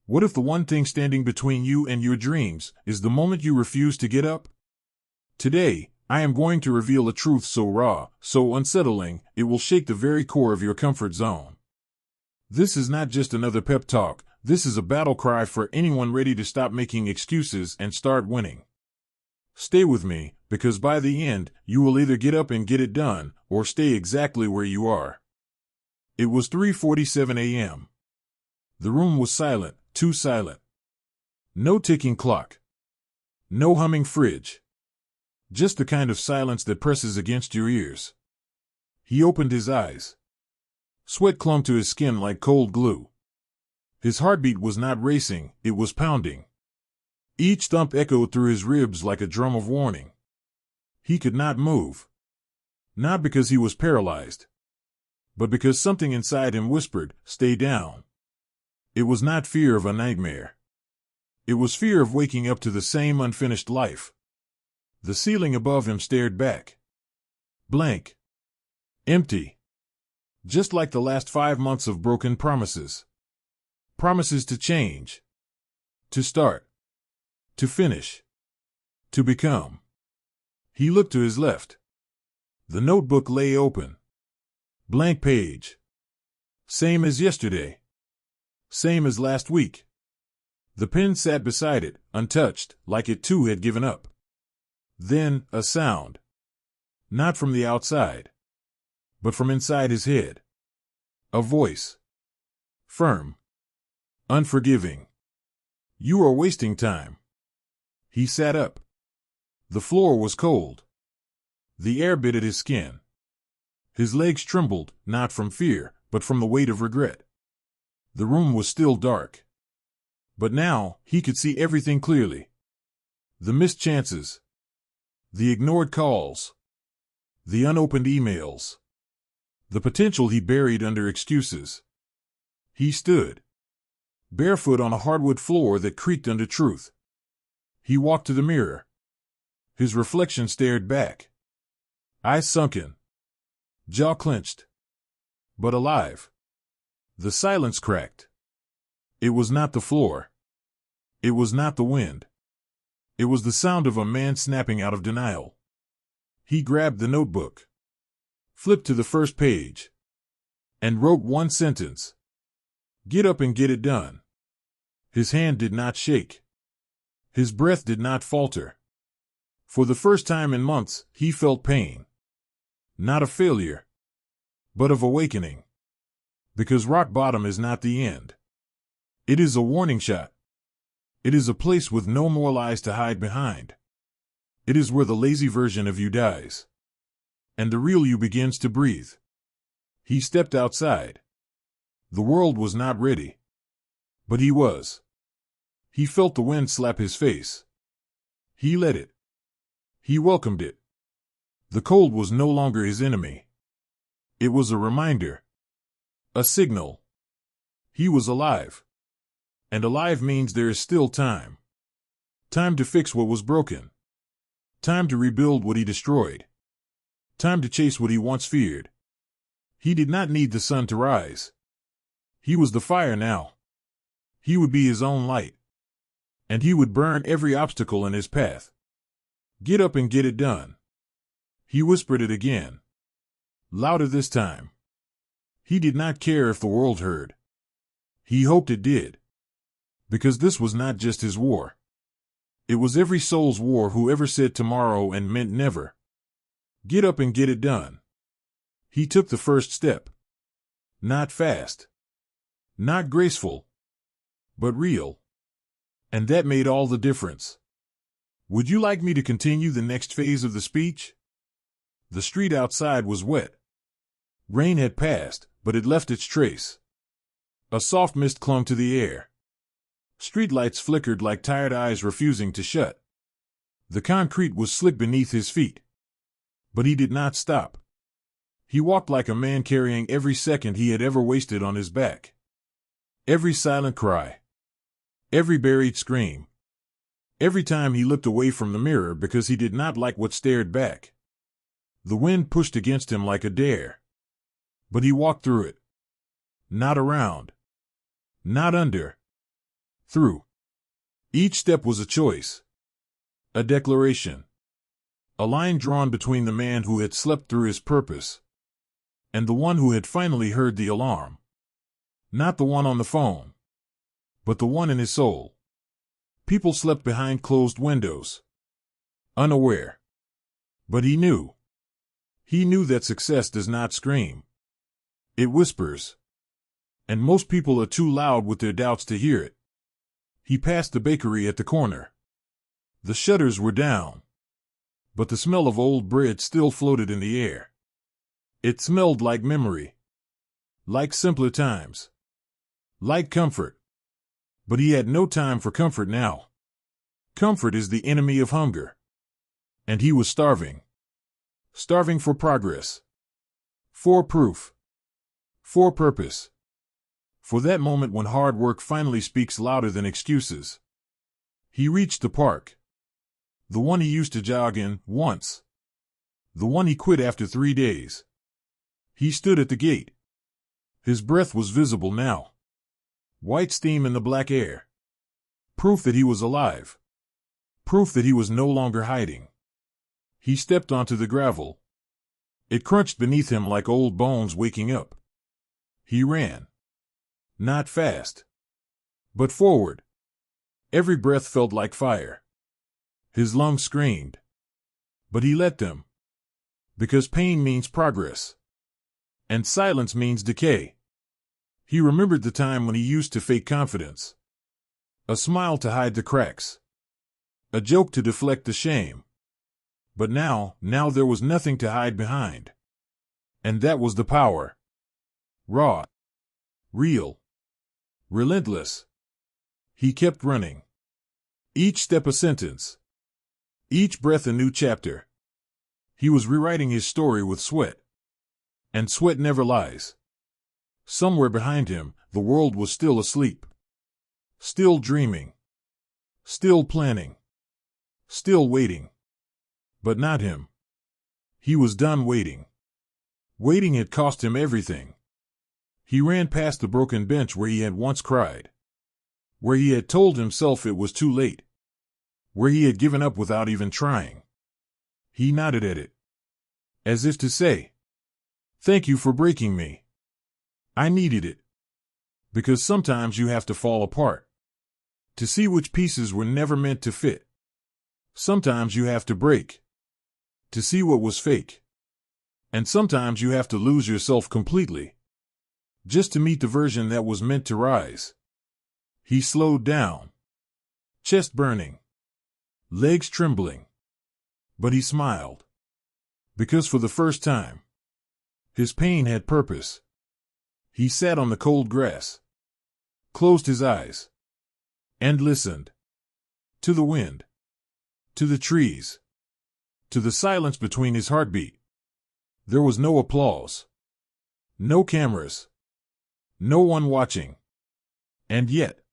What if the one thing standing between you and your dreams is the moment you refuse to get up? Today, I am going to reveal a truth so raw, so unsettling, it will shake the very core of your comfort zone. This is not just another pep talk, this is a battle cry for anyone ready to stop making excuses and start winning. Stay with me, because by the end, you will either get up and get it done, or stay exactly where you are. It was 3:47 a.m. The room was silent, too silent. No ticking clock. No humming fridge. Just the kind of silence that presses against your ears. He opened his eyes. Sweat clung to his skin like cold glue. His heartbeat was not racing, it was pounding. Each thump echoed through his ribs like a drum of warning. He could not move. Not because he was paralyzed, but because something inside him whispered, "Stay down." It was not fear of a nightmare. It was fear of waking up to the same unfinished life. The ceiling above him stared back. Blank. Empty. Just like the last 5 months of broken promises. Promises to change. To start. To finish. To become. He looked to his left. The notebook lay open. Blank page. Same as yesterday. Same as last week. The pen sat beside it, untouched, like it too had given up. Then, a sound. Not from the outside, but from inside his head. A voice. Firm. Unforgiving. "You are wasting time." He sat up. The floor was cold. The air bit at his skin. His legs trembled, not from fear, but from the weight of regret. The room was still dark. But now, he could see everything clearly. The missed chances. The ignored calls. The unopened emails. The potential he buried under excuses. He stood. Barefoot on a hardwood floor that creaked under truth. He walked to the mirror. His reflection stared back. Eyes sunken. Jaw clenched. But alive. The silence cracked. It was not the floor. It was not the wind. It was the sound of a man snapping out of denial. He grabbed the notebook. Flipped to the first page. And wrote one sentence. "Get up and get it done." His hand did not shake. His breath did not falter. For the first time in months, he felt pain. Not of failure, but of awakening. Because rock bottom is not the end. It is a warning shot. It is a place with no more lies to hide behind. It is where the lazy version of you dies. And the real you begins to breathe. He stepped outside. The world was not ready. But he was. He felt the wind slap his face. He let it. He welcomed it. The cold was no longer his enemy. It was a reminder. A signal. He was alive. And alive means there is still time. Time to fix what was broken. Time to rebuild what he destroyed. Time to chase what he once feared. He did not need the sun to rise. He was the fire now. He would be his own light. And he would burn every obstacle in his path. Get up and get it done. He whispered it again. Louder this time. He did not care if the world heard. He hoped it did. Because this was not just his war. It was every soul's war who ever said tomorrow and meant never. Get up and get it done. He took the first step. Not fast. Not graceful. But real. And that made all the difference. Would you like me to continue the next phase of the speech? The street outside was wet. Rain had passed, but it left its trace. A soft mist clung to the air. Streetlights flickered like tired eyes refusing to shut. The concrete was slick beneath his feet. But he did not stop. He walked like a man carrying every second he had ever wasted on his back. Every silent cry. Every buried scream. Every time he looked away from the mirror because he did not like what stared back. The wind pushed against him like a dare. But he walked through it. Not around. Not under. through. Each step was a choice, a declaration, a line drawn between the man who had slept through his purpose and the one who had finally heard the alarm. Not the one on the phone, but the one in his soul. People slept behind closed windows, unaware. But he knew. He knew that success does not scream. It whispers. And most people are too loud with their doubts to hear it. He passed the bakery at the corner. The shutters were down, but the smell of old bread still floated in the air. It smelled like memory, like simpler times, like comfort. But he had no time for comfort now. Comfort is the enemy of hunger. And he was starving. Starving for progress, for proof, for purpose, for that moment when hard work finally speaks louder than excuses. He reached the park, the one he used to jog in once, the one he quit after 3 days. He stood at the gate. His breath was visible now, white steam in the black air, proof that he was alive, proof that he was no longer hiding. He stepped onto the gravel. It crunched beneath him like old bones waking up. He ran. Not fast, but forward. Every breath felt like fire. His lungs screamed. But he let them. Because pain means progress. And silence means decay. He remembered the time when he used to fake confidence. A smile to hide the cracks. A joke to deflect the shame. But now there was nothing to hide behind. And that was the power. Raw. Real. Relentless. He kept running. Each step a sentence. Each breath a new chapter. He was rewriting his story with sweat. And sweat never lies. Somewhere behind him, the world was still asleep. Still dreaming. Still planning. Still waiting. But not him. He was done waiting. Waiting had cost him everything. He ran past the broken bench where he had once cried. Where he had told himself it was too late. Where he had given up without even trying. He nodded at it. As if to say, "Thank you for breaking me. I needed it." Because sometimes you have to fall apart to see which pieces were never meant to fit. Sometimes you have to break to see what was fake. And sometimes you have to lose yourself completely just to meet the version that was meant to rise. He slowed down, chest burning, legs trembling. But he smiled. Because for the first time, his pain had purpose. He sat on the cold grass, closed his eyes, and listened. To the wind, to the trees, to the silence between his heartbeat. There was no applause, no cameras, no one watching. And yet,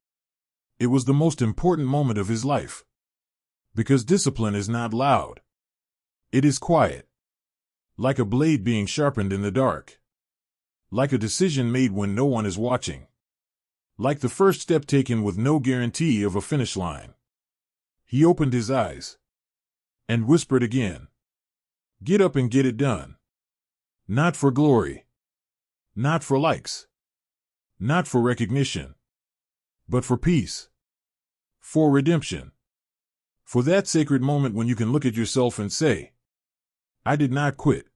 it was the most important moment of his life. Because discipline is not loud. It is quiet. Like a blade being sharpened in the dark. Like a decision made when no one is watching. Like the first step taken with no guarantee of a finish line. He opened his eyes and whispered again. Get up and get it done. Not for glory. Not for likes. Not for recognition. But for peace. For redemption. For that sacred moment when you can look at yourself and say, I did not quit.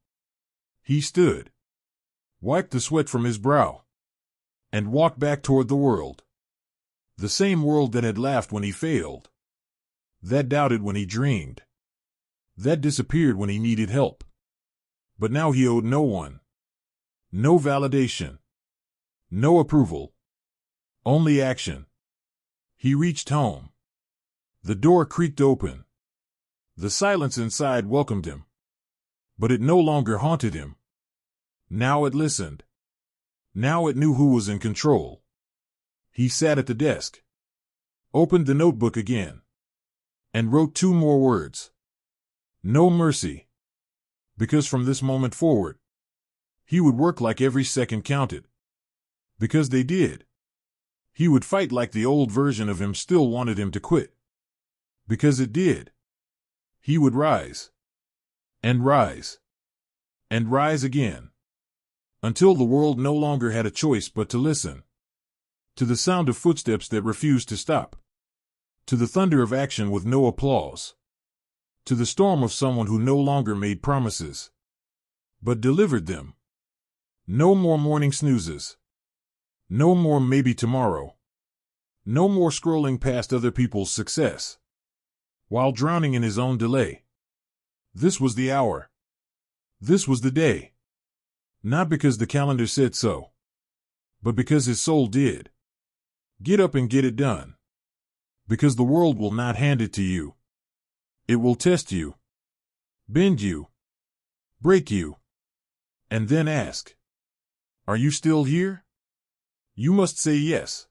He stood, wiped the sweat from his brow, and walked back toward the world. The same world that had laughed when he failed. That doubted when he dreamed. That disappeared when he needed help. But now he owed no one. No validation. No approval. Only action. He reached home. The door creaked open. The silence inside welcomed him. But it no longer haunted him. Now it listened. Now it knew who was in control. He sat at the desk, opened the notebook again, and wrote 2 more words. No mercy. Because from this moment forward, he would work like every second counted. Because they did. He would fight like the old version of him still wanted him to quit. Because it did. He would rise. And rise. And rise again. Until the world no longer had a choice but to listen. To the sound of footsteps that refused to stop. To the thunder of action with no applause. To the storm of someone who no longer made promises, but delivered them. No more morning snoozes. No more maybe tomorrow. No more scrolling past other people's success, while drowning in his own delay. This was the hour. This was the day. Not because the calendar said so, but because his soul did. Get up and get it done. Because the world will not hand it to you. It will test you, bend you, break you, and then ask, are you still here? You must say yes.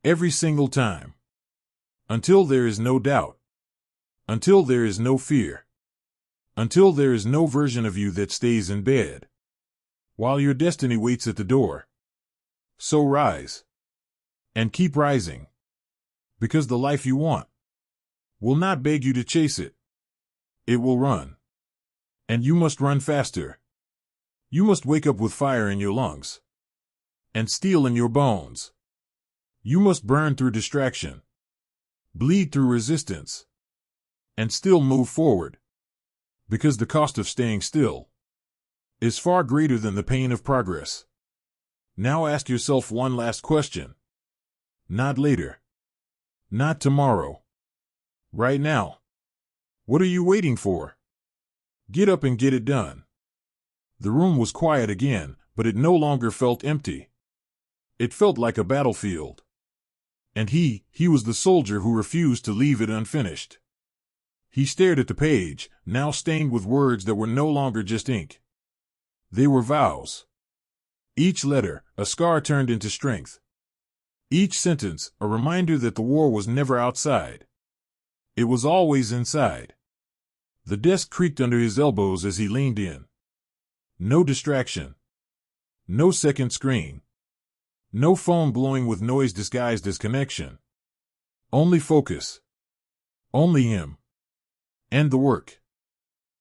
Every single time. Until there is no doubt. Until there is no fear. Until there is no version of you that stays in bed, while your destiny waits at the door. So rise. And keep rising. Because the life you want will not beg you to chase it. It will run. And you must run faster. You must wake up with fire in your lungs. And steel in your bones. You must burn through distraction. Bleed through resistance. And still move forward. Because the cost of staying still is far greater than the pain of progress. Now ask yourself one last question. Not later. Not tomorrow. Right now. What are you waiting for? Get up and get it done. The room was quiet again, but it no longer felt empty. It felt like a battlefield. And he was the soldier who refused to leave it unfinished. He stared at the page, now stained with words that were no longer just ink. They were vows. Each letter, a scar turned into strength. Each sentence, a reminder that the war was never outside. It was always inside. The desk creaked under his elbows as he leaned in. No distraction. No second screen. No phone blowing with noise disguised as connection. Only focus. Only him. And the work.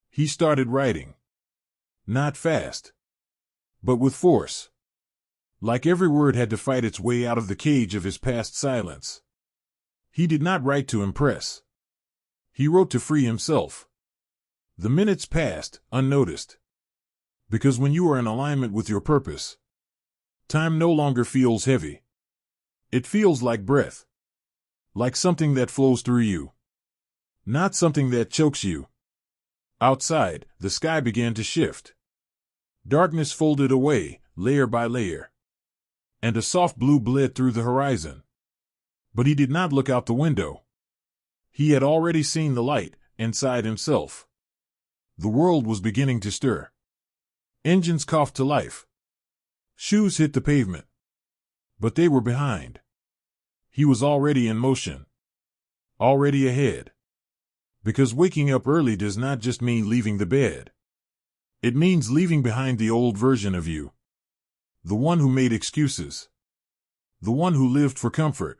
He started writing. Not fast. But with force. Like every word had to fight its way out of the cage of his past silence. He did not write to impress. He wrote to free himself. The minutes passed, unnoticed. Because when you are in alignment with your purpose, time no longer feels heavy. It feels like breath. Like something that flows through you. Not something that chokes you. Outside, the sky began to shift. Darkness folded away, layer by layer. And a soft blue bled through the horizon. But he did not look out the window. He had already seen the light, inside himself. The world was beginning to stir. Engines coughed to life. Shoes hit the pavement. But they were behind. He was already in motion. Already ahead. Because waking up early does not just mean leaving the bed. It means leaving behind the old version of you. The one who made excuses. The one who lived for comfort.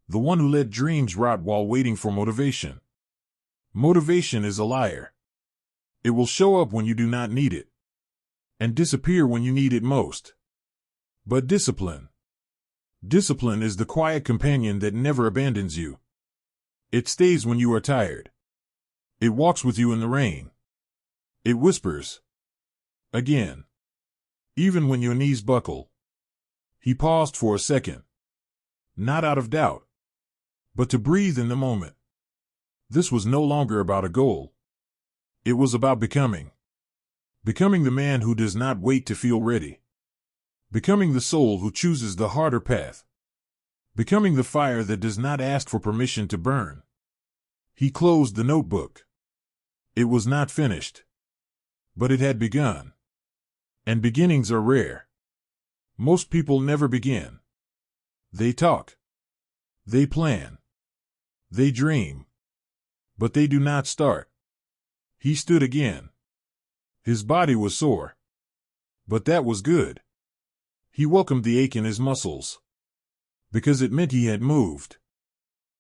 The one who let dreams rot while waiting for motivation. Motivation is a liar. It will show up when you do not need it. And disappear when you need it most. But discipline. Discipline is the quiet companion that never abandons you. It stays when you are tired. It walks with you in the rain. It whispers. Again. Even when your knees buckle. He paused for a second. Not out of doubt. But to breathe in the moment. This was no longer about a goal. It was about becoming. Becoming the man who does not wait to feel ready. Becoming the soul who chooses the harder path. Becoming the fire that does not ask for permission to burn. He closed the notebook. It was not finished. But it had begun. And beginnings are rare. Most people never begin. They talk. They plan. They dream. But they do not start. He stood again. His body was sore. But that was good. He welcomed the ache in his muscles. because it meant he had moved.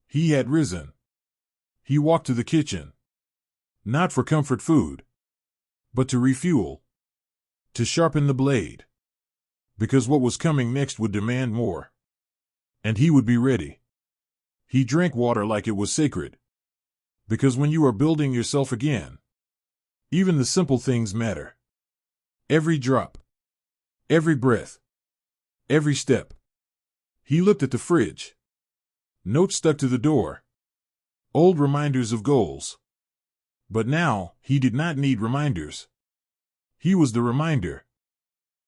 He had risen. He walked to the kitchen, not for comfort food, but to refuel, to sharpen the blade, because what was coming next would demand more, and he would be ready. He drank water like it was sacred, because when you are building yourself again, even the simple things matter. Every drop, every breath, every step. He looked at the fridge. Notes stuck to the door. Old reminders of goals. But now, he did not need reminders. He was the reminder.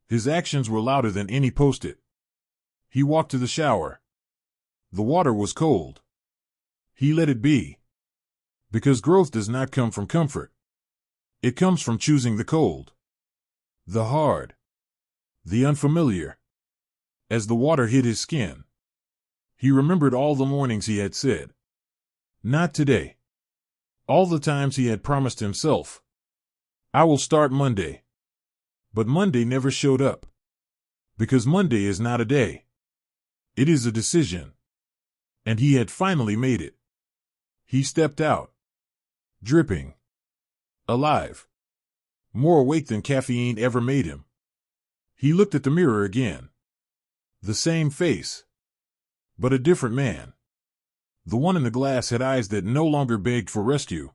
His actions were louder than any post-it. He walked to the shower. The water was cold. He let it be. Because growth does not come from comfort. It comes from choosing the cold, the hard, the unfamiliar. As the water hit his skin, he remembered all the mornings he had said, "Not today." All the times he had promised himself, "I will start Monday." But Monday never showed up. Because Monday is not a day. It is a decision. And he had finally made it. He stepped out, dripping, alive, more awake than caffeine ever made him. He looked at the mirror again. The same face, but a different man. The one in the glass had eyes that no longer begged for rescue.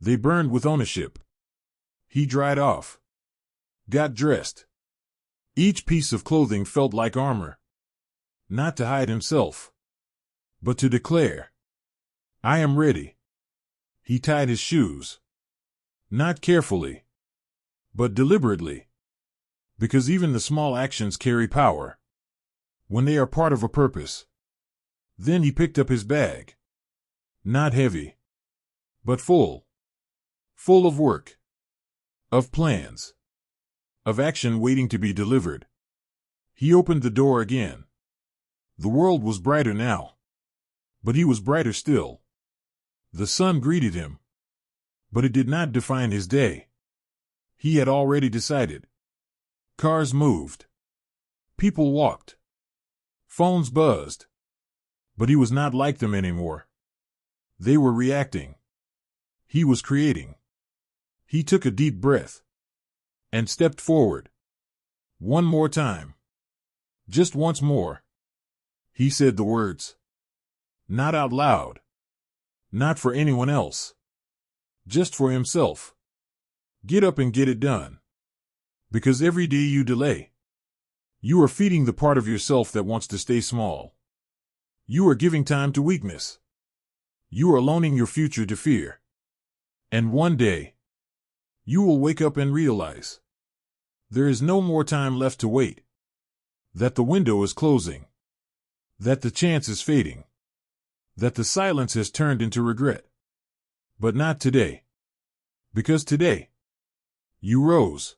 They burned with ownership. He dried off, got dressed. Each piece of clothing felt like armor. Not to hide himself, but to declare, "I am ready." He tied his shoes. Not carefully, but deliberately. Because even the small actions carry power when they are part of a purpose. Then he picked up his bag. Not heavy, but full. Full of work, of plans, of action waiting to be delivered. He opened the door again. The world was brighter now, but he was brighter still. The sun greeted him, but it did not define his day. He had already decided. Cars moved. People walked. Phones buzzed. But he was not like them anymore. They were reacting. He was creating. He took a deep breath and stepped forward. One more time. Just once more. He said the words. Not out loud. Not for anyone else. Just for himself. Get up and get it done. Because every day you delay, you are feeding the part of yourself that wants to stay small. You are giving time to weakness. You are loaning your future to fear. And one day, you will wake up and realize there is no more time left to wait. That the window is closing. That the chance is fading. That the silence has turned into regret. But not today. Because today, you rose.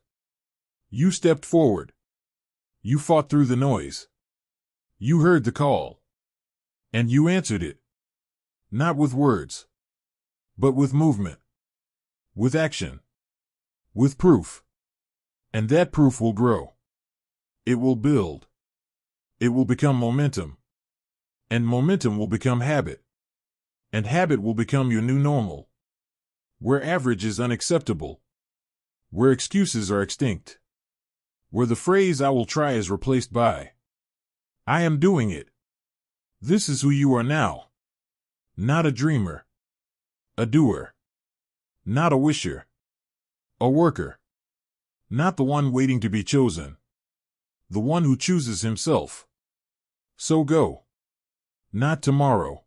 You stepped forward. You fought through the noise. You heard the call. And you answered it. Not with words, but with movement. With action. With proof. And that proof will grow. It will build. It will become momentum. And momentum will become habit. And habit will become your new normal. Where average is unacceptable. Where excuses are extinct. Where the phrase "I will try" is replaced by "I am doing it." This is who you are now. Not a dreamer. A doer. Not a wisher. A worker. Not the one waiting to be chosen. The one who chooses himself. So go. Not tomorrow.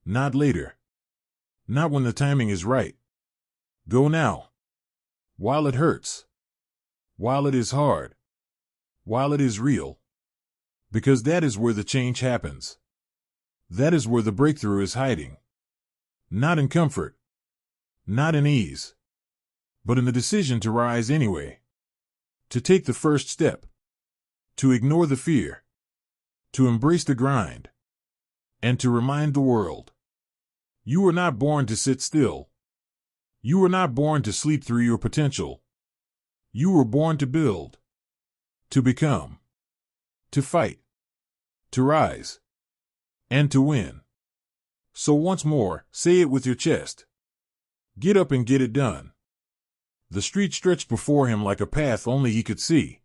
Not later. Not when the timing is right. Go now. While it hurts. While it is hard. While it is real. Because that is where the change happens. That is where the breakthrough is hiding. Not in comfort. Not in ease. But in the decision to rise anyway. To take the first step. To ignore the fear. To embrace the grind. And to remind the world. You were not born to sit still. You were not born to sleep through your potential. You were born to build. To become. To fight. to rise, and to win. So once more, say it with your chest. Get up and get it done. The street stretched before him like a path only he could see.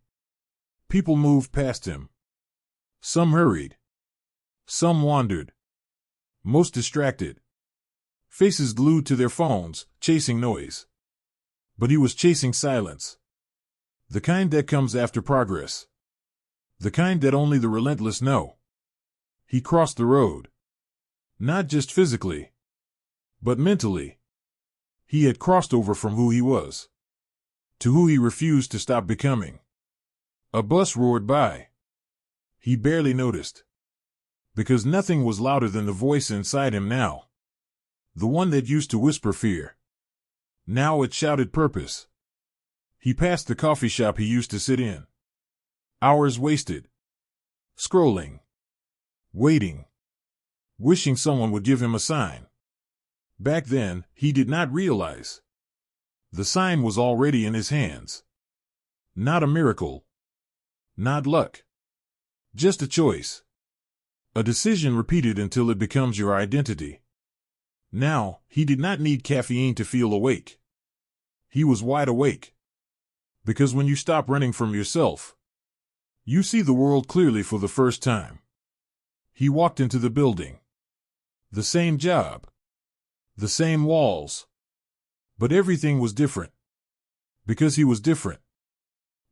People moved past him. Some hurried. Some wandered. Most distracted. Faces glued to their phones, chasing noise. But he was chasing silence. The kind that comes after progress. The kind that only the relentless know. He crossed the road. Not just physically, but mentally. He had crossed over from who he was to who he refused to stop becoming. A bus roared by. He barely noticed, because nothing was louder than the voice inside him now. The one that used to whisper fear. Now it shouted purpose. He passed the coffee shop he used to sit in. Hours wasted. Scrolling. Waiting. Wishing someone would give him a sign. Back then, he did not realize. The sign was already in his hands. Not a miracle. Not luck. Just a choice. A decision repeated until it becomes your identity. Now, he did not need caffeine to feel awake. He was wide awake. Because when you stop running from yourself, you see the world clearly for the first time. He walked into the building. The same job. The same walls. But everything was different. Because he was different.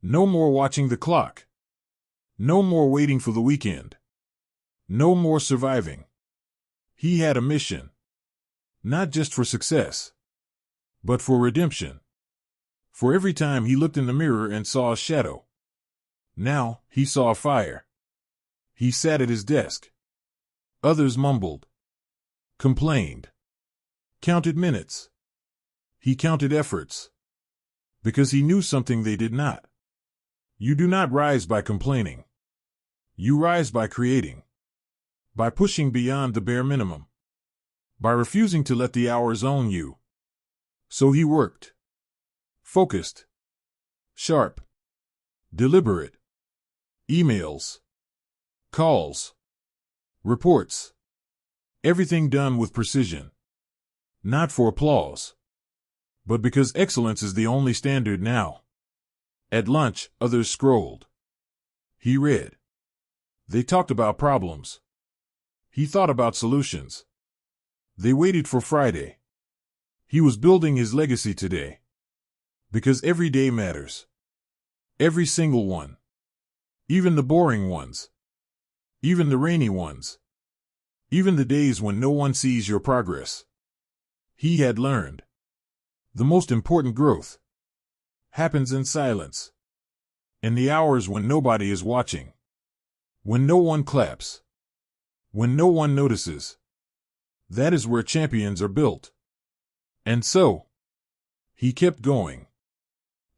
No more watching the clock. No more waiting for the weekend. No more surviving. He had a mission. Not just for success, but for redemption. For every time he looked in the mirror and saw a shadow. Now, he saw a fire. He sat at his desk. Others mumbled. Complained. Counted minutes. He counted efforts. Because he knew something they did not. You do not rise by complaining. You rise by creating. By pushing beyond the bare minimum. By refusing to let the hours own you. So he worked. Focused. Sharp. Deliberate. Emails. Calls. Reports. Everything done with precision. Not for applause. But because excellence is the only standard now. At lunch, others scrolled. He read. They talked about problems. He thought about solutions. They waited for Friday. He was building his legacy today. Because every day matters. Every single one. Even the boring ones. Even the rainy ones. Even the days when no one sees your progress. He had learned. The most important growth happens in silence. In the hours when nobody is watching. When no one claps. When no one notices. That is where champions are built. And so, he kept going.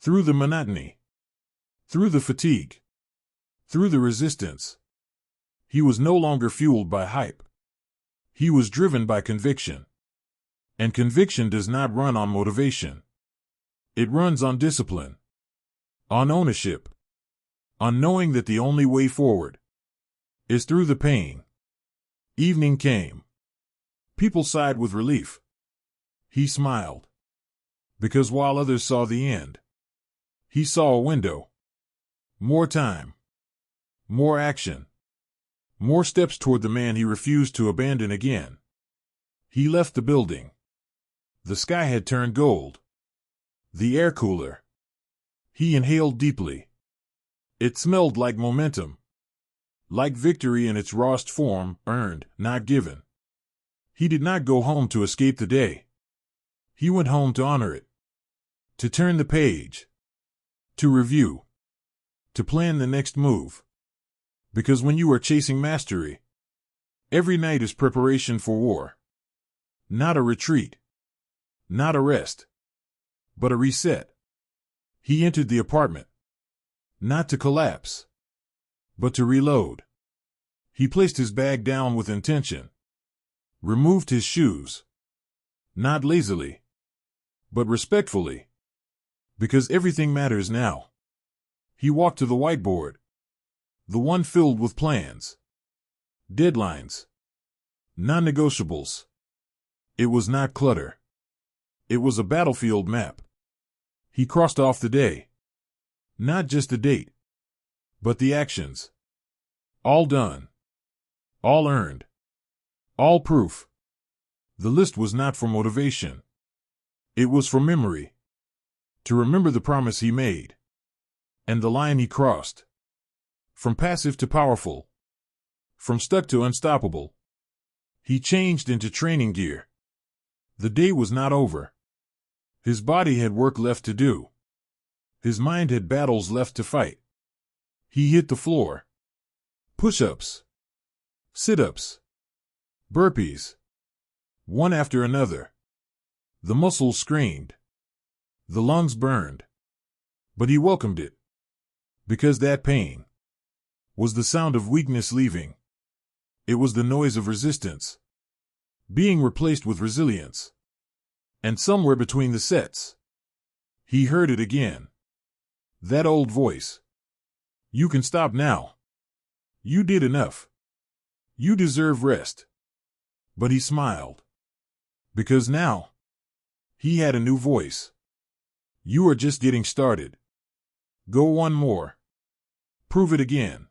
Through the monotony. Through the fatigue. Through the resistance. He was no longer fueled by hype. He was driven by conviction. And conviction does not run on motivation. It runs on discipline. On ownership. On knowing that the only way forward is through the pain. Evening came. People sighed with relief. He smiled. Because while others saw the end, he saw a window. More time. More action. More steps toward the man he refused to abandon again. He left the building. The sky had turned gold. The air cooler. He inhaled deeply. It smelled like momentum. Like victory in its rawest form, earned, not given. He did not go home to escape the day. He went home to honor it. To turn the page. To review. To plan the next move. Because when you are chasing mastery, every night is preparation for war. Not a retreat. Not a rest. But a reset. He entered the apartment. Not to collapse. But to reload. He placed his bag down with intention. Removed his shoes. Not lazily. But respectfully. Because everything matters now. He walked to the whiteboard. The one filled with plans. deadlines, non-negotiables. It was not clutter. It was a battlefield map. He crossed off the day. Not just the date, but the actions. All done. All earned. All proof. The list was not for motivation. It was for memory. To remember the promise he made. And the line he crossed. From passive to powerful. From stuck to unstoppable. He changed into training gear. The day was not over. His body had work left to do. His mind had battles left to fight. He hit the floor. Push-ups. Sit-ups. Burpees. One after another. The muscles screamed. The lungs burned. But he welcomed it. Because that pain was the sound of weakness leaving. It was the noise of resistance being replaced with resilience. And somewhere between the sets, he heard it again. That old voice. You can stop now. You did enough. You deserve rest. But he smiled. Because now, he had a new voice. You are just getting started. Go one more. Prove it again.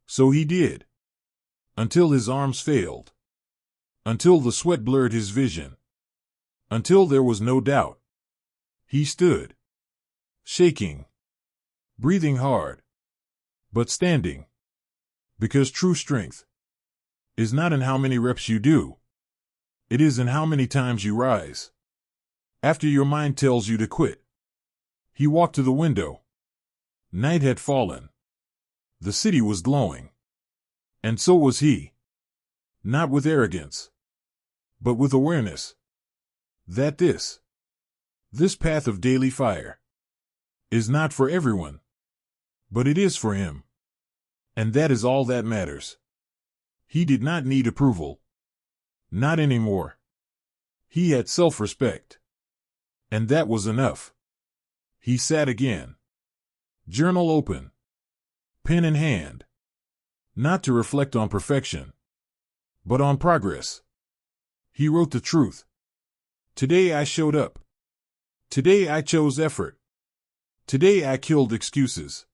So he did. Until his arms failed. Until the sweat blurred his vision. Until there was no doubt. He stood. Shaking. Breathing hard. But standing. Because true strength is not in how many reps you do. It is in how many times you rise. After your mind tells you to quit. He walked to the window. Night had fallen. The city was glowing. And so was he. Not with arrogance, but with awareness. That this path of daily fire is not for everyone, but it is for him. And that is all that matters. He did not need approval. Not anymore. He had self-respect. And that was enough. He sat again. Journal open. Pen in hand. Not to reflect on perfection, but on progress. He wrote the truth. Today I showed up. Today I chose effort. Today I killed excuses.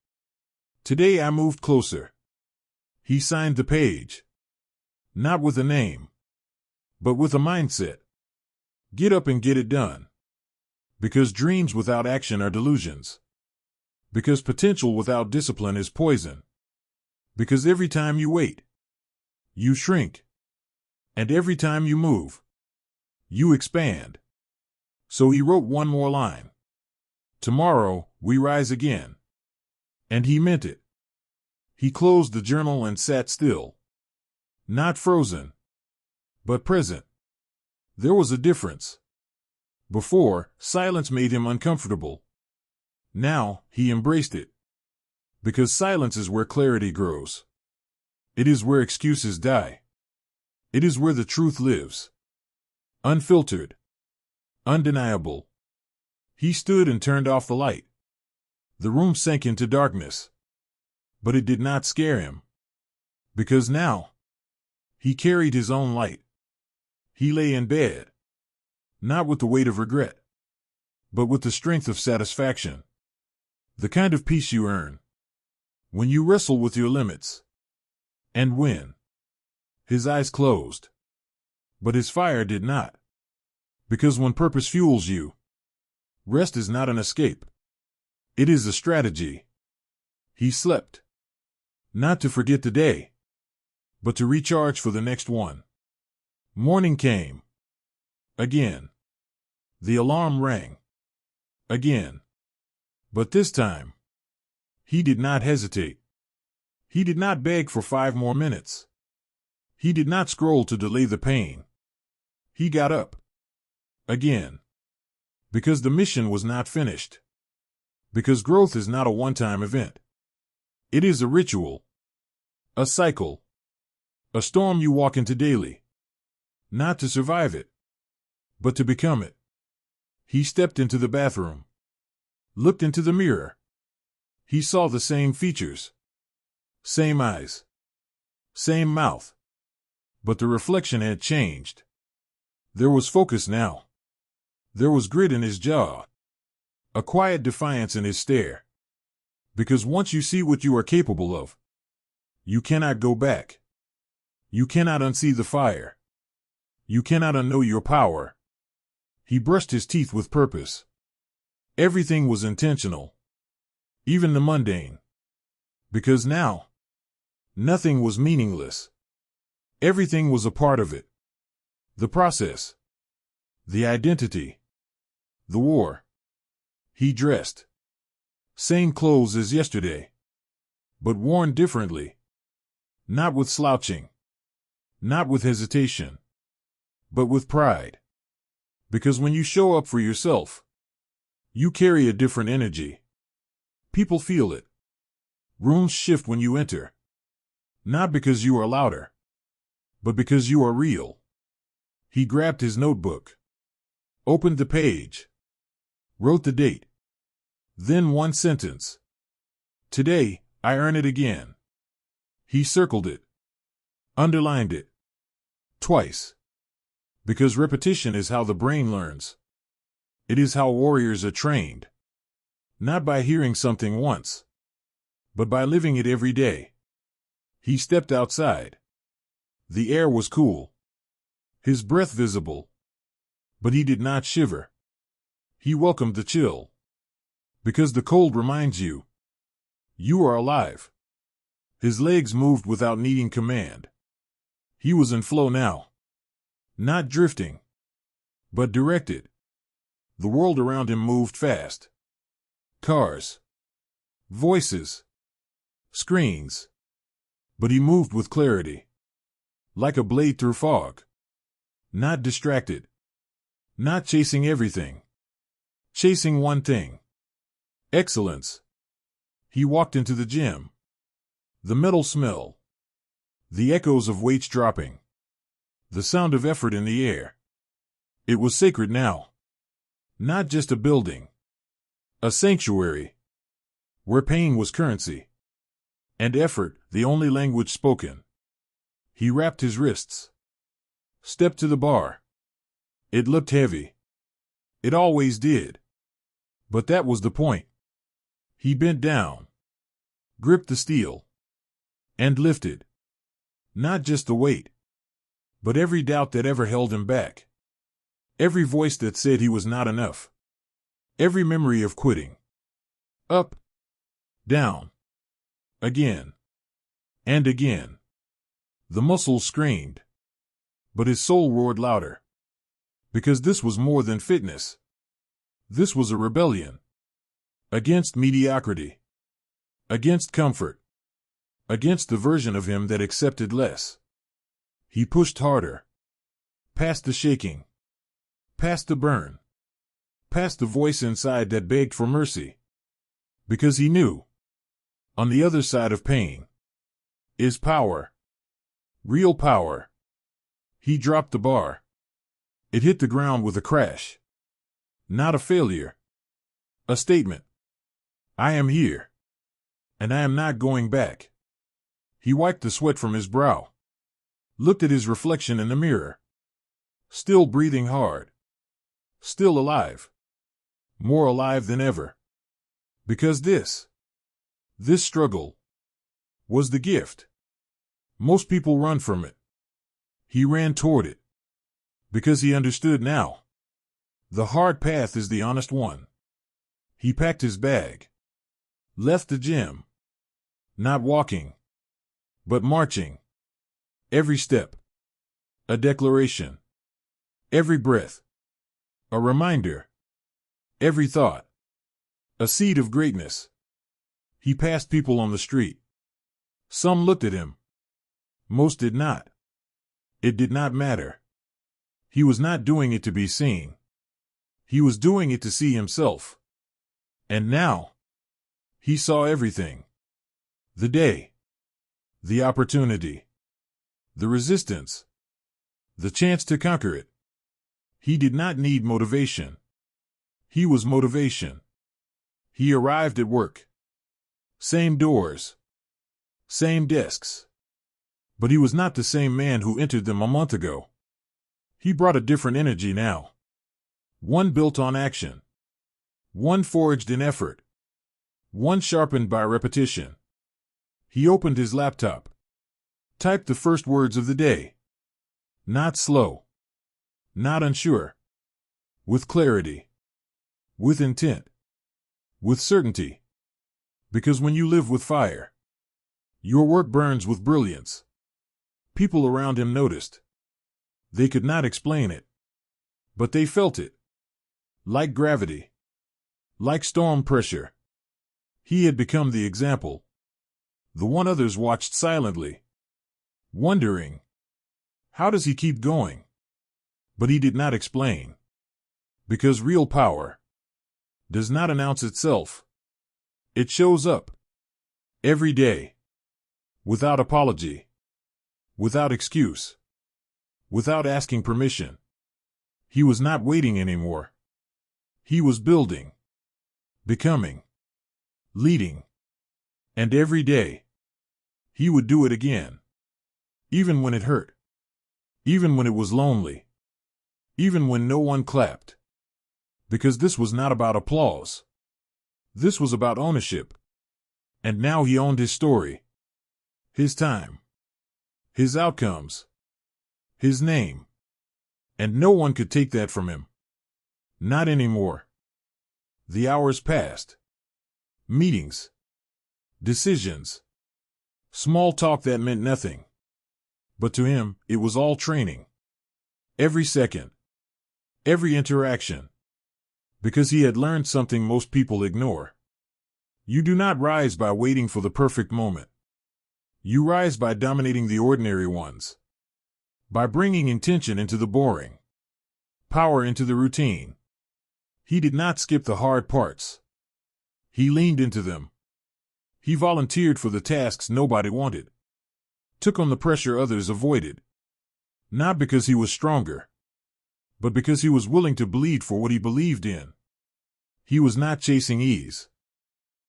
Today I moved closer. He signed the page. Not with a name, but with a mindset. Get up and get it done. Because dreams without action are delusions. Because potential without discipline is poison. Because every time you wait, you shrink. And every time you move, you expand. So he wrote one more line. Tomorrow, we rise again. And he meant it. He closed the journal and sat still. Not frozen, but present. There was a difference. Before, silence made him uncomfortable. Now, he embraced it. Because silence is where clarity grows. It is where excuses die. It is where the truth lives. Unfiltered. Undeniable. He stood and turned off the light. The room sank into darkness. But it did not scare him. Because now, he carried his own light. He lay in bed. Not with the weight of regret, but with the strength of satisfaction. The kind of peace you earn when you wrestle with your limits. And when his eyes closed, but his fire did not. Because when purpose fuels you, rest is not an escape. It is a strategy. He slept. Not to forget the day, but to recharge for the next one. Morning came. Again. The alarm rang. Again. But this time, he did not hesitate. He did not beg for 5 more minutes. He did not scroll to delay the pain. He got up. Again. Because the mission was not finished. Because growth is not a one-time event. It is a ritual. A cycle. A storm you walk into daily. Not to survive it, but to become it. He stepped into the bathroom. Looked into the mirror. He saw the same features. Same eyes. Same mouth. But the reflection had changed. There was focus now. There was grit in his jaw. A quiet defiance in his stare. Because once you see what you are capable of, you cannot go back. You cannot unsee the fire. You cannot unknow your power. He brushed his teeth with purpose. Everything was intentional. Even the mundane. Because now, nothing was meaningless. Everything was a part of it. The process. The identity. The war. He dressed. Same clothes as yesterday. But worn differently. Not with slouching. Not with hesitation. But with pride. Because when you show up for yourself, you carry a different energy. People feel it. Rooms shift when you enter. Not because you are louder, but because you are real. He grabbed his notebook. Opened the page. Wrote the date. Then one sentence. Today, I earn it again. He circled it. Underlined it. Twice. Because repetition is how the brain learns. It is how warriors are trained. Not by hearing something once, but by living it every day. He stepped outside. The air was cool. His breath visible. But he did not shiver. He welcomed the chill. Because the cold reminds you, you are alive. His legs moved without needing command. He was in flow now. Not drifting, but directed. The world around him moved fast. Cars. Voices. Screens. But he moved with clarity. Like a blade through fog. Not distracted. Not chasing everything. Chasing one thing. Excellence. He walked into the gym. The metal smell. The echoes of weights dropping. The sound of effort in the air. It was sacred now. Not just a building. A sanctuary. Where pain was currency. And effort, the only language spoken. He wrapped his wrists. Stepped to the bar. It looked heavy. It always did. But that was the point. He bent down. Gripped the steel. And lifted. Not just the weight, but every doubt that ever held him back. Every voice that said he was not enough. Every memory of quitting. Up. Down. Again. And again. The muscles screamed. But his soul roared louder. Because this was more than fitness. This was a rebellion. Against mediocrity. Against comfort. Against the version of him that accepted less. He pushed harder. Past the shaking. Past the burn. Past the voice inside that begged for mercy. Because he knew. On the other side of pain. Is power. Real power. He dropped the bar. It hit the ground with a crash. Not a failure. A statement. I am here. And I am not going back. He wiped the sweat from his brow. Looked at his reflection in the mirror. Still breathing hard. Still alive. More alive than ever. Because this struggle, was the gift. Most people run from it. He ran toward it. Because he understood now. The hard path is the honest one. He packed his bag. Left the gym. Not walking. But marching. Every step. A declaration. Every breath. A reminder. Every thought. A seed of greatness. He passed people on the street. Some looked at him. Most did not. It did not matter. He was not doing it to be seen. He was doing it to see himself. And now, he saw everything. The day. The opportunity. The resistance. The chance to conquer it. He did not need motivation. He was motivation. He arrived at work. Same doors. Same desks. But he was not the same man who entered them a month ago. He brought a different energy now. One built on action. One forged in effort. One sharpened by repetition. He opened his laptop. Typed the first words of the day. Not slow. Not unsure. With clarity. With intent. With certainty. Because when you live with fire, your work burns with brilliance. People around him noticed. They could not explain it, but they felt it. Like gravity. Like storm pressure. He had become the example. The one others watched silently, wondering, how does he keep going? But he did not explain. Because real power does not announce itself. It shows up. Every day. Without apology. Without excuse. Without asking permission. He was not waiting anymore. He was building. Becoming. Leading. And every day, he would do it again. Even when it hurt. Even when it was lonely. Even when no one clapped. Because this was not about applause. This was about ownership. And now he owned his story. His time. His outcomes. His name. And no one could take that from him. Not anymore. The hours passed. Meetings. Decisions. Small talk that meant nothing. But to him, it was all training. Every second. Every interaction. Because he had learned something most people ignore. You do not rise by waiting for the perfect moment. You rise by dominating the ordinary ones. By bringing intention into the boring. Power into the routine. He did not skip the hard parts. He leaned into them. He volunteered for the tasks nobody wanted. Took on the pressure others avoided. Not because he was stronger, but because he was willing to bleed for what he believed in. He was not chasing ease.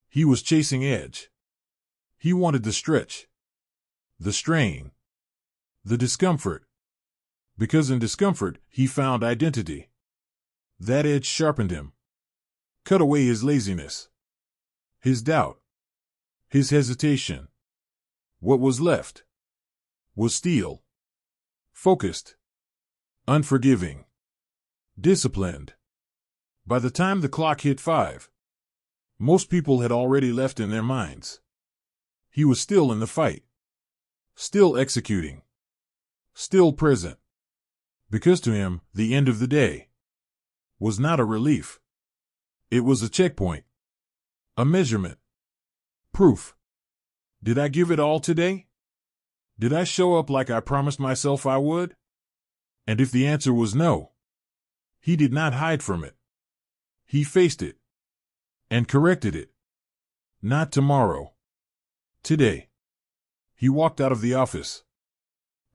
He was chasing edge. He wanted the stretch, the strain, the discomfort. Because in discomfort, he found identity. That edge sharpened him. Cut away his laziness, his doubt, his hesitation. What was left was steel. Focused. Unforgiving. Disciplined. By the time the clock hit 5, most people had already left in their minds. He was still in the fight. Still executing. Still present. Because to him, the end of the day was not a relief. It was a checkpoint. A measurement. Proof. Did I give it all today? Did I show up like I promised myself I would? And if the answer was no, he did not hide from it. He faced it. And corrected it. Not tomorrow. Today. He walked out of the office.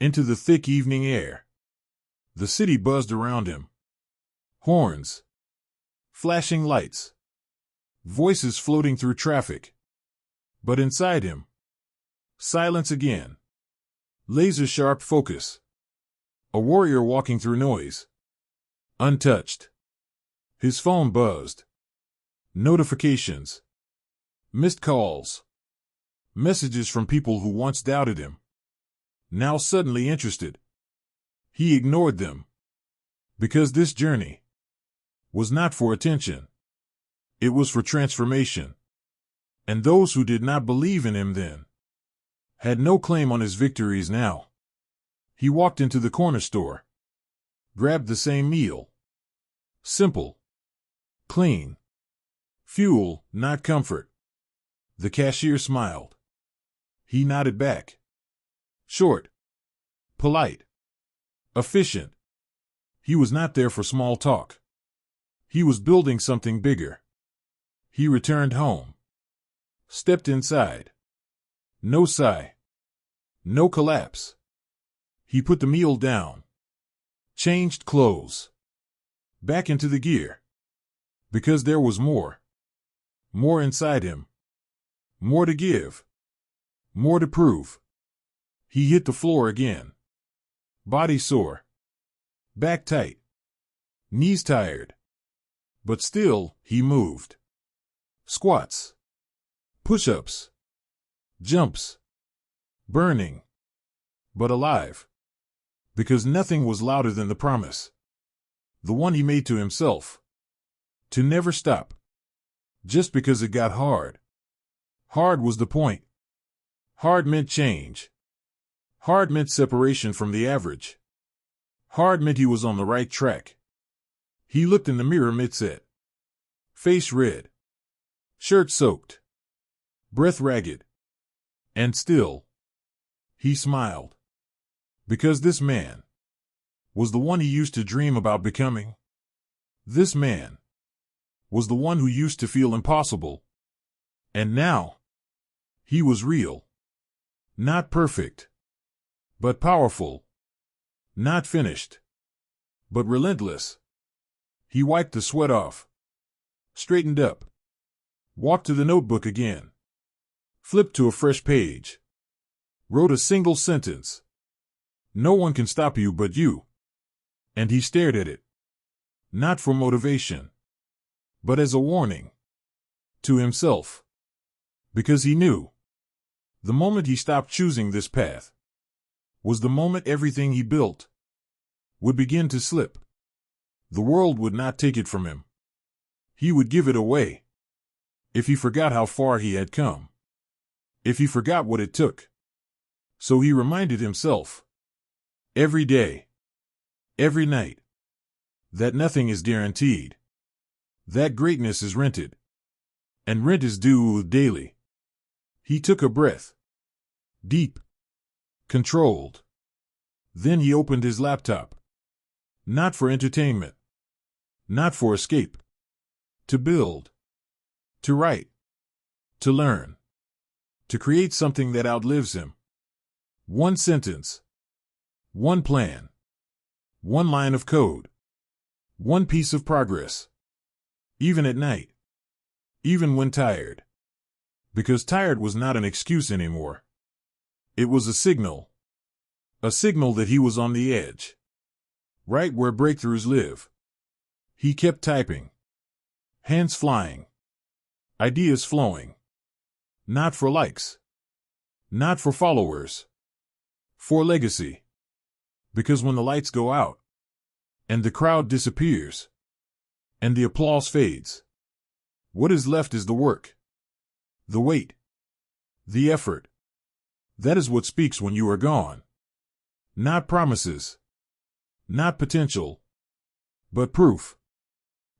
Into the thick evening air. The city buzzed around him. Horns. Flashing lights. Voices floating through traffic. But inside him, silence again. Laser-sharp focus. A warrior walking through noise. Untouched. His phone buzzed. Notifications. Missed calls. Messages from people who once doubted him. Now suddenly interested. He ignored them. Because this journey was not for attention. It was for transformation. And those who did not believe in him then had no claim on his victories now. He walked into the corner store. Grabbed the same meal. Simple. Clean. Fuel, not comfort. The cashier smiled. He nodded back. Short. Polite. Efficient. He was not there for small talk. He was building something bigger. He returned home. Stepped inside. No sigh. No collapse. He put the meal down. Changed clothes. Back into the gear. Because there was more. More inside him. More to give. More to prove. He hit the floor again. Body sore. Back tight. Knees tired. But still, he moved. Squats. Push-ups. Jumps. Burning. But alive. Because nothing was louder than the promise. The one he made to himself. To never stop. Just because it got hard. Hard was the point. Hard meant change. Hard meant separation from the average. Hard meant he was on the right track. He looked in the mirror mid-set. Face red. Shirt soaked. Breath ragged. And still, he smiled. Because this man was the one he used to dream about becoming. This man was the one who used to feel impossible. And now, he was real. Not perfect, but powerful. Not finished, but relentless. He wiped the sweat off. Straightened up. Walked to the notebook again. Flipped to a fresh page. Wrote a single sentence. No one can stop you but you. And he stared at it. Not for motivation, but as a warning. To himself. Because he knew. The moment he stopped choosing this path was the moment everything he built would begin to slip. The world would not take it from him. He would give it away. If he forgot how far he had come. If he forgot what it took. So he reminded himself. Every day. Every night. That nothing is guaranteed. That greatness is rented. And rent is due daily. He took a breath. Deep. Controlled. Then he opened his laptop. Not for entertainment. Not for escape. To build. To write. To learn. To create something that outlives him. One sentence. One plan. One line of code. One piece of progress. Even at night. Even when tired. Because tired was not an excuse anymore. It was a signal. A signal that he was on the edge. Right where breakthroughs live. He kept typing. Hands flying. Ideas flowing. Not for likes. Not for followers. For legacy. Because when the lights go out, and the crowd disappears, and the applause fades, what is left is the work. The weight. The effort. That is what speaks when you are gone. Not promises. Not potential. But proof.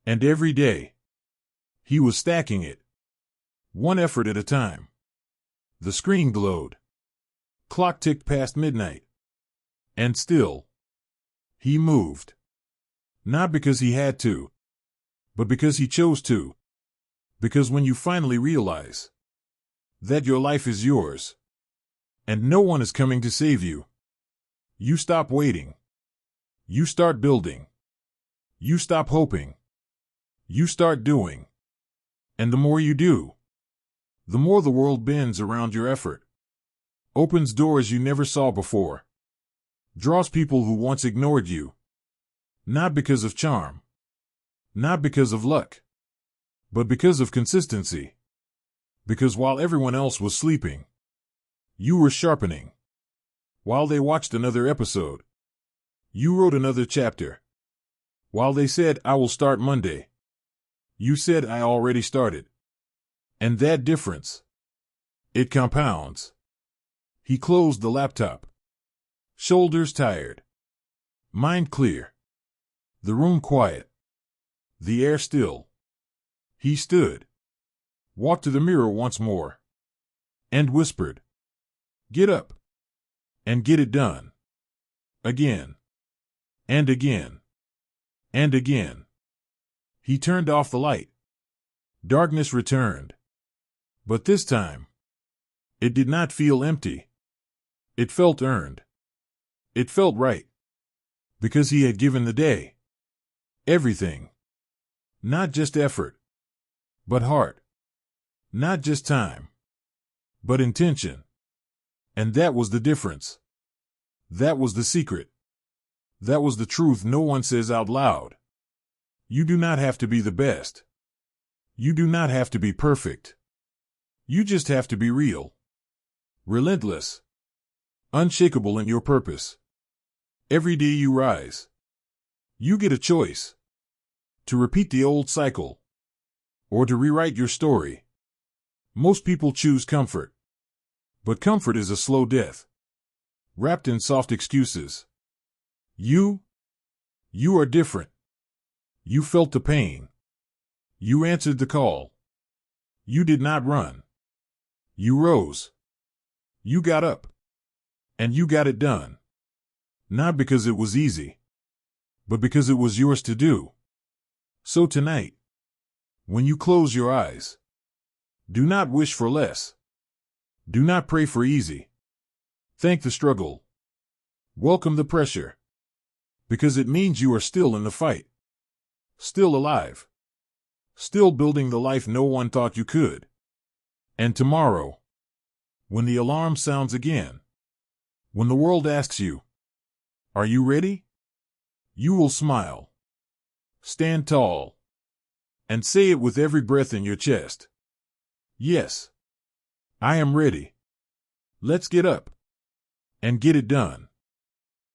And every day, he was stacking it. One effort at a time. The screen glowed. Clock ticked past midnight. And still, he moved. Not because he had to, but because he chose to. Because when you finally realize that your life is yours, and no one is coming to save you, you stop waiting. You start building. You stop hoping. You start doing. And the more you do, the more the world bends around your effort. Opens doors you never saw before. Draws people who once ignored you. Not because of charm. Not because of luck. But because of consistency. Because while everyone else was sleeping, you were sharpening. While they watched another episode, you wrote another chapter. While they said, I will start Monday, you said, I already started. And that difference, it compounds. He closed the laptop. Shoulders tired. Mind clear. The room quiet. The air still. He stood. Walked to the mirror once more. And whispered. Get up. And get it done. Again. And again. And again. He turned off the light. Darkness returned. But this time, it did not feel empty. It felt earned. It felt right. Because he had given the day. Everything. Not just effort. But heart. Not just time. But intention. And that was the difference. That was the secret. That was the truth no one says out loud. You do not have to be the best. You do not have to be perfect. You just have to be real. Relentless. Unshakable in your purpose. Every day you rise. You get a choice. To repeat the old cycle. Or to rewrite your story. Most people choose comfort. But comfort is a slow death. Wrapped in soft excuses. You are different. You felt the pain. You answered the call. You did not run. You rose. You got up. And you got it done. Not because it was easy, but because it was yours to do. So tonight, when you close your eyes, do not wish for less. Do not pray for easy. Thank the struggle. Welcome the pressure. Because it means you are still in the fight. Still alive. Still building the life no one thought you could. And tomorrow, when the alarm sounds again, when the world asks you, are you ready? You will smile. Stand tall. And say it with every breath in your chest. Yes. I am ready. Let's get up. And get it done.